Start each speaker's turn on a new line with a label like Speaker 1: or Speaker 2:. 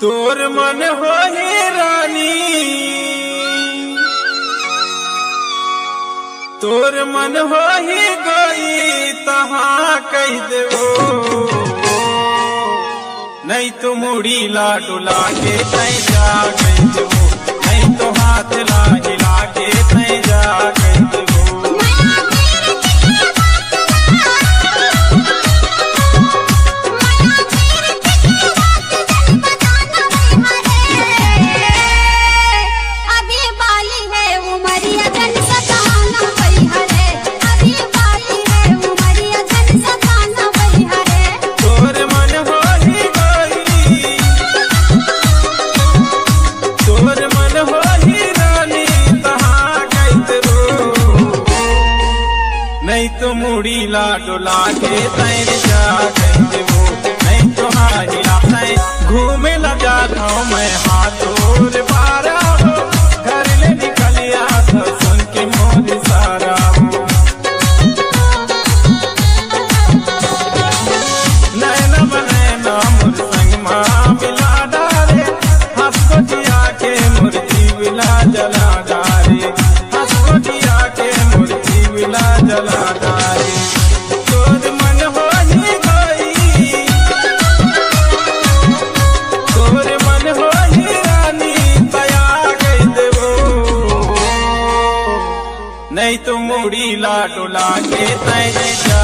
Speaker 1: तोर मन हो ही रानी, तोर मन हो ही गई तहाँ कह देवो, नहीं तो मुड़ी ला डुला के तय जा कह देवो, नहीं तो हाथ ला हिला के तय जा कह देवो। नहीं तो मुड़ी ला डुला के तैर जा कह देवो, नहीं तो हाजिला तय घूमे ला जाता हूँ मैं हाथों पारा हो, घर ले निकलिया था सुन के मोर सारा हो। नैना बनैना मोर संग माँ मिला डारे, हंस को जिया के मोर जीवला जला डारे, हंस को जिया के मोर जीवला जला डारे। तोर मन हो ही गई, तोर मन हो ही रानी तया कह देवो, नहीं तो मुड़ी ला डुला के तय जा।